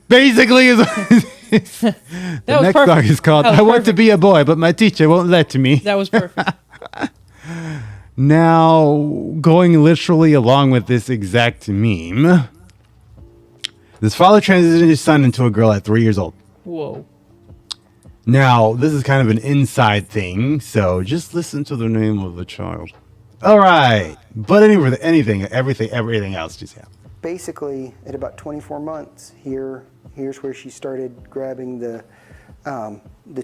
Basically, the next song is called "I Want to Be a Boy, but My Teacher Won't Let Me." That was perfect. Now, going literally along with this exact meme, this father transitioned his son into a girl at 3 years old. Whoa. Now, this is kind of an inside thing, so just listen to the name of the child. All right, but everything else just happened. Basically, at about 24 months, here's where she started grabbing the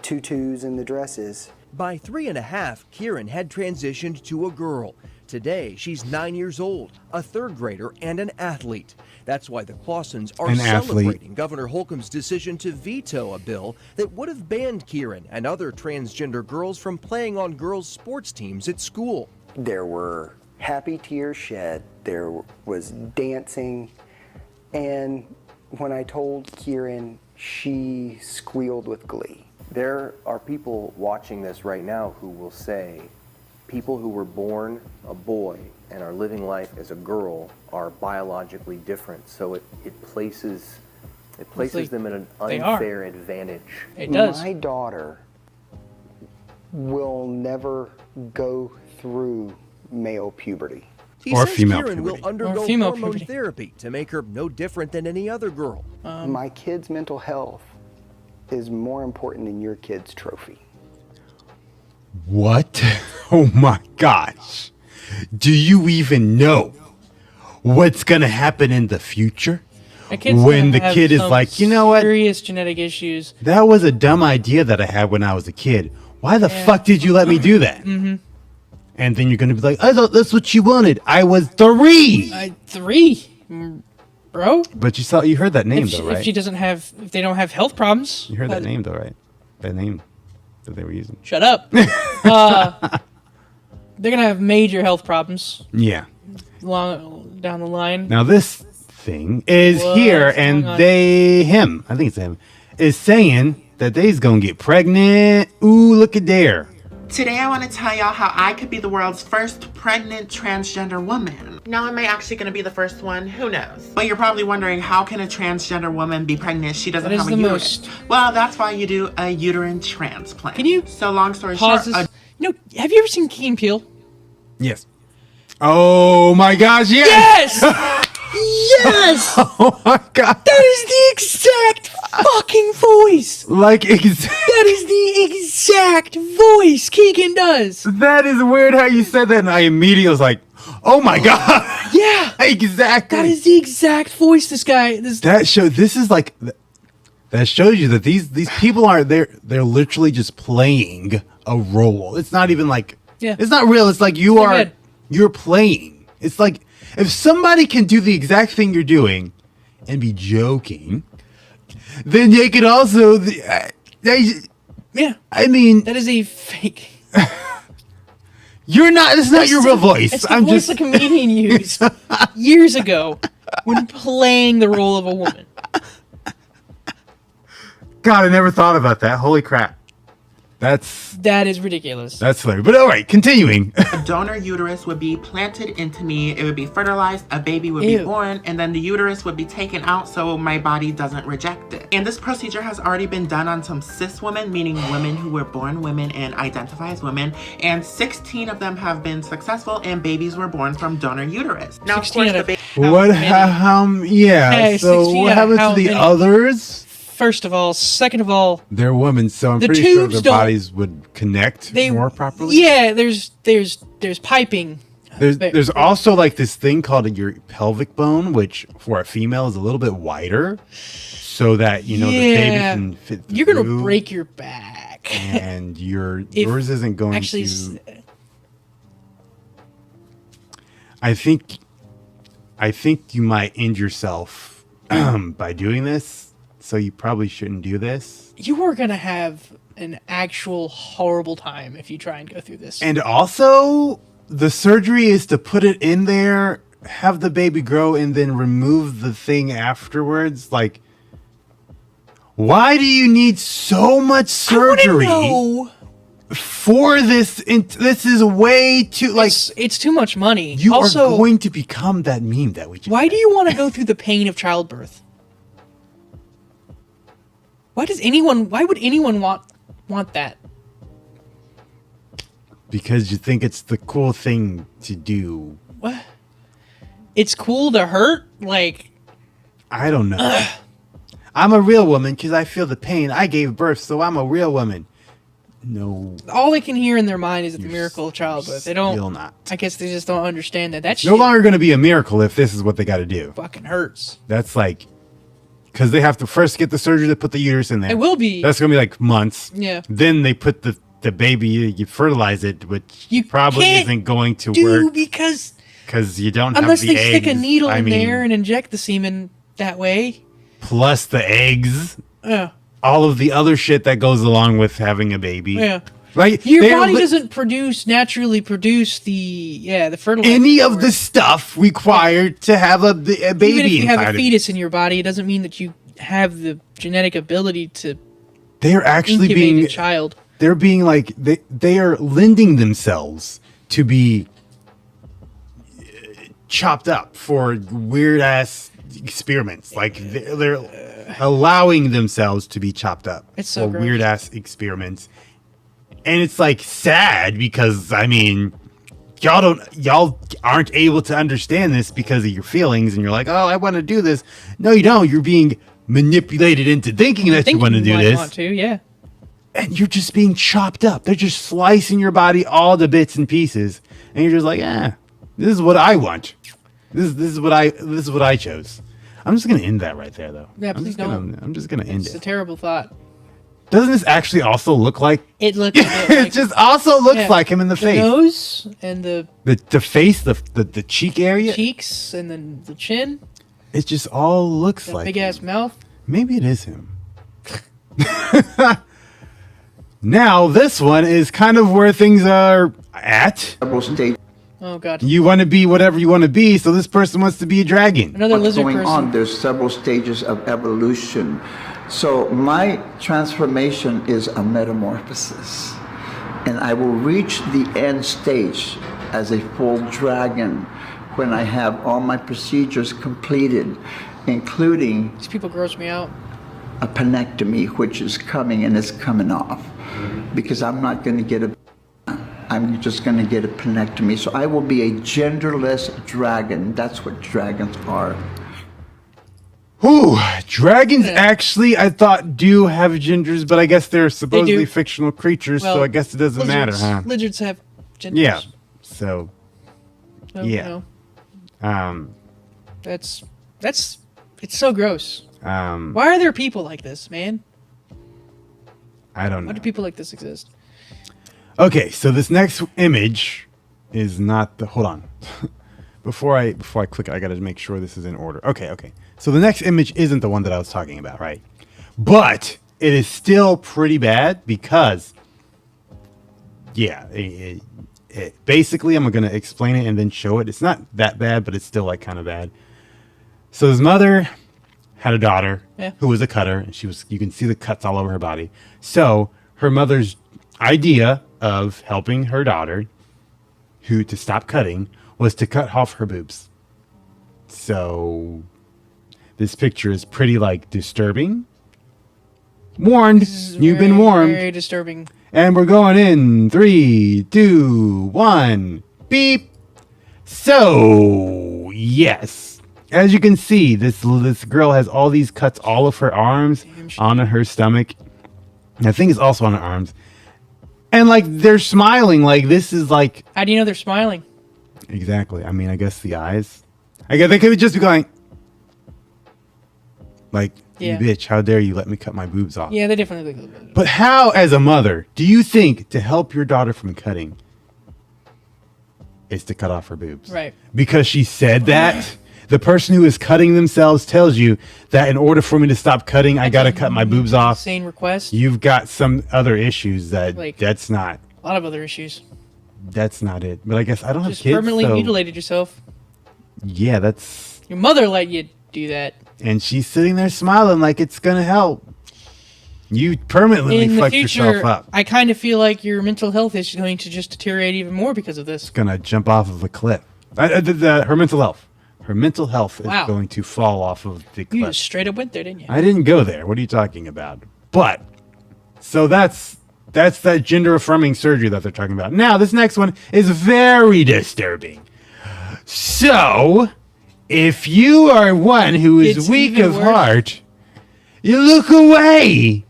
tutus and the dresses. By 3.5, Kieran had transitioned to a girl. Today, she's 9 years old, a third grader, and an athlete. That's why the Clausens are celebrating Governor Holcomb's decision to veto a bill that would have banned Kieran and other transgender girls from playing on girls' sports teams at school. There were happy tears shed, there was dancing, and when I told Kieran, she squealed with glee. There are people watching this right now who will say people who were born a boy and are living life as a girl are biologically different, so it places them in an unfair advantage. It does. My daughter will never go through male puberty. He says Kieran will undergo hormone therapy to make her no different than any other girl. My kid's mental health is more important than your kid's trophy. What? Oh my gosh. Do you even know what's going to happen in the future? When the kid is like, you know what? Serious genetic issues. That was a dumb idea that I had when I was a kid. Why the fuck did you let me do that? Mm-hmm. And then you're going to be like, I thought that's what you wanted. I was 3. 3? Bro? But you heard that name though, right? If they don't have health problems. You heard that name though, right? That name that they were using. Shut up. They're going to have major health problems. Yeah. Long down the line. Now this thing is here, and I think it's him, is saying that they's going to get pregnant. Ooh, look at there. Today I want to tell y'all how I could be the world's first pregnant transgender woman. Now am I actually going to be the first one? Who knows? But you're probably wondering, how can a transgender woman be pregnant? She doesn't have a uterus. Well, that's why you do a uterine transplant. Can you So long story short, have you ever seen Key and Peele? Yes. Oh my gosh, yes! Yes! Oh my god. That is the exact fucking voice! Like, that is the exact voice Keegan does! That is weird how you said that, and I immediately was like, oh my god! Yeah! Exactly! That is the exact voice that shows you that these people aren't they're literally just playing a role. It's not even like, it's not real. It's like you're playing. It's like, if somebody can do the exact thing you're doing and be joking, then they could also I mean, that is a fake. It's not your real voice. It's the voice a comedian used years ago when playing the role of a woman. God, I never thought about that. Holy crap. That is ridiculous. That's hilarious. But all right, continuing. A donor uterus would be planted into me. It would be fertilized. A baby would be born, and then the uterus would be taken out so my body doesn't reject it. And this procedure has already been done on some cis women, meaning women who were born women and identify as women. And 16 of them have been successful, and babies were born from donor uterus. Now, of course, the baby. So what happens to the others? First of all. Second of all, they're women, so I'm pretty sure their bodies would connect more properly. Yeah, there's piping. There's also like this thing called your pelvic bone, which for a female is a little bit wider, so that the baby can fit through. You're gonna break your back, and yours isn't going to. I think you might end yourself by doing this. So you probably shouldn't do this. You are going to have an actual horrible time if you try and go through this. And also, the surgery is to put it in there, have the baby grow, and then remove the thing afterwards. Like, why do you need so much surgery for this? This is way too, it's too much money. You are going to become that meme that we just Why do you want to go through the pain of childbirth? Why would anyone want that? Because you think it's the cool thing to do. What? It's cool to hurt? Like, I don't know. I'm a real woman because I feel the pain. I gave birth, so I'm a real woman. No. All they can hear in their mind is the miracle of childbirth. They don't. Still not. I guess they just don't understand that. That No shit longer going to be a miracle if this is what they got to do. fucking hurts. That's like, because they have to first get the surgery to put the uterus in there. It will be. That's going to be like months. Yeah. Then they put the baby, you fertilize it, which You probably can't isn't going to do work because because you don't have unless the they eggs. stick a needle I in mean, there and inject the semen that way. plus the eggs, Yeah. all of the other shit that goes along with having a baby. Yeah. Like Your they're body li- doesn't naturally produce the fertilizer. any of the stuff required to have a baby Even if you have inside a of you. fetus in your body, it doesn't mean that you have the genetic ability to They're actually incubate being a child. they're being like they are lending themselves to be chopped up for weird ass experiments. Like they're allowing themselves to be chopped up It's so for gross. weird ass experiments. And it's like sad because I mean y'all aren't able to understand this because of your feelings and you're like, "Oh, I want to do this." No, you don't. You're being manipulated into thinking that you want to do might this. Want to, yeah. And you're just being chopped up. They're just slicing your body all to bits and pieces, and you're just like, this is what I want. This is what I chose. I'm just gonna end that right there, though. Yeah, please don't. I'm just gonna end It's a it. terrible thought. Doesn't this actually also look like? It looks a bit like It just also looks yeah, like him in the face. nose and the The face, the cheek area. cheeks and then the chin, It just all looks that like big him. ass mouth. Maybe it is him. Now, this one is kind of where things are at. Oh god. You want to be whatever you want to be, so this person wants to be a dragon. Another What's lizard going person. on? There's several stages of evolution. So my transformation is a metamorphosis. And I will reach the end stage as a full dragon when I have all my procedures completed, including These people gross me out. a penectomy, which is coming and it's coming off. Because I'm not going to get I'm just going to get a penectomy. So I will be a genderless dragon. That's what dragons are. Ooh, dragons actually, I thought, do have genders, but I guess they're supposedly fictional creatures, so Well, I guess it doesn't matter, huh? Lizards have genders. Yeah. So, So, yeah. That's it's so gross. Why Why are there people like this, man? I don't know. Why do people like this exist? Okay, so this next image is not the. Hold on. Before I click it, I gotta make sure this is in order. Okay. So the next image isn't the one that I was talking about, right? But it is still pretty bad because, yeah, basically I'm gonna explain it and then show it. It's not that bad, but it's still like kind of bad. So his mother had a daughter who was a cutter, and you can see the cuts all over her body. So her mother's idea of helping her daughter to stop cutting was to cut off her boobs. So this picture is pretty like disturbing. Warned. You've been warned. Very disturbing. And we're going in 3, 2, 1. Beep. So yes, as you can see, this girl has all these cuts all of her arms, on her stomach. I think it's also on her arms. And like they're smiling, like this is like. How do you know they're smiling? Exactly. I mean, I guess the eyes. I guess they could just be going. Like, Yeah. you bitch, how dare you let me cut my boobs off? Yeah, they definitely look. But how, as a mother, do you think to help your daughter from cutting is to cut off her boobs? Right. Because she said that? The person who is cutting themselves tells you that in order for me to stop cutting, I got to cut my boobs off. Insane request. You've got some other issues that Like- that's not A lot of other issues. it. But I guess I don't have Just kids. permanently so mutilated yourself. yeah, that's. Your mother let you do that. And she's sitting there smiling like it's gonna help. You permanently In the fucked future, yourself up. I kind of feel like your mental health is going to just deteriorate even more because of this. Gonna jump off of a cliff. Her mental health. Her mental health is Wow. going to fall off of the You cliff. just straight up went there, didn't you? I didn't go there. What are you talking about? But so that's that gender affirming surgery that they're talking about. Now, this next one is very disturbing. So, if you are one who is It's weak even of worse. heart, you look away,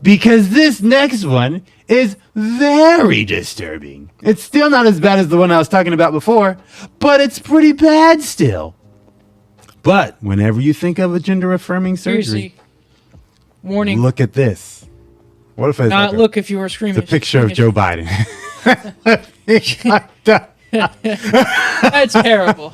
because this next one is very disturbing. It's still not as bad as the one I was talking about before, but it's pretty bad still. But whenever you think of a gender affirming surgery, Seriously. Warning. look at this. What if I Not look if you were screaming. the picture of Joe Biden? That's terrible.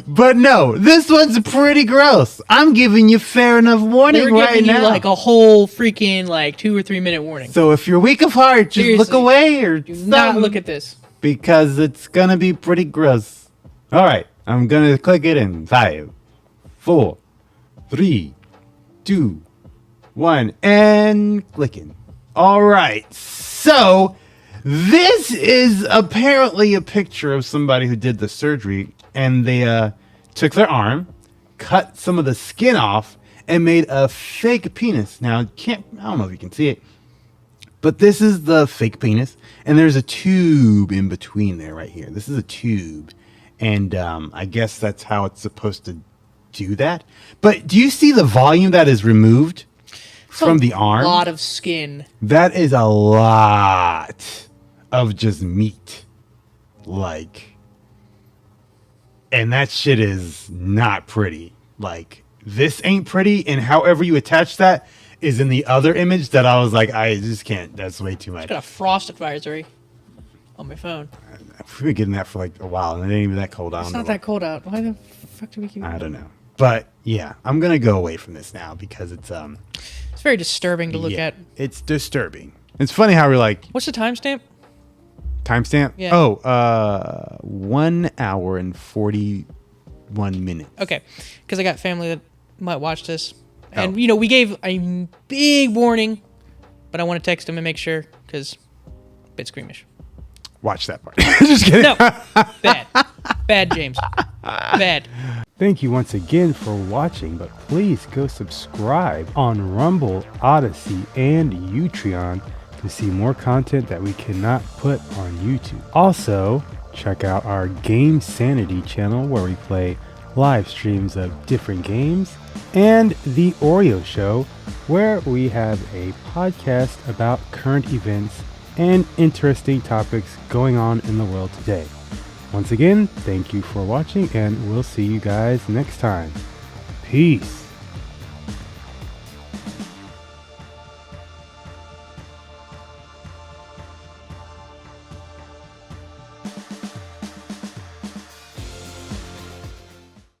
But no, this one's pretty gross. I'm giving you fair enough warning They were right giving you now. like a whole freaking like 2 or 3 minute warning. So if you're weak of heart, just look Seriously. away or Do not something, look at this. because it's gonna be pretty gross. All right, I'm gonna click it in 5, 4, 3, 2, 1, and clicking. All right, so this is apparently a picture of somebody who did the surgery, and they took their arm, cut some of the skin off, and made a fake penis. Now, I don't know if you can see it, but this is the fake penis, and there's a tube in between there right here. This is a tube, and I guess that's how it's supposed to do that. But do you see the volume that is removed from the arm? A lot of skin. That is a lot of just meat. Like, and that shit is not pretty. Like, this ain't pretty, and however you attach that is in the other image that I was like, I just can't. That's way too much. Got a frost advisory on my phone. We've been getting that for like a while, and it ain't even that cold. I don't It's know. not that cold out. Why the fuck do we keep? I don't know. But yeah, I'm gonna go away from this now because it's It's very disturbing to look yeah, at. it's disturbing. It's funny how we're like, What's the timestamp? timestamp? Yeah. Oh, 1 hour and 41 minutes. Okay, because I got family that might watch this, Oh. and you know we gave a big warning, but I want to text them and make sure because a bit squeamish. Watch that part. Just kidding. No, bad, James, bad. Thank you once again for watching, but please go subscribe on Rumble, Odyssey, and Utreon to see more content that we cannot put on YouTube. Also, check out our GameSanity channel where we play live streams of different games, and the Oreyo Show where we have a podcast about current events and interesting topics going on in the world today. Once again, thank you for watching, and we'll see you guys next time. Peace.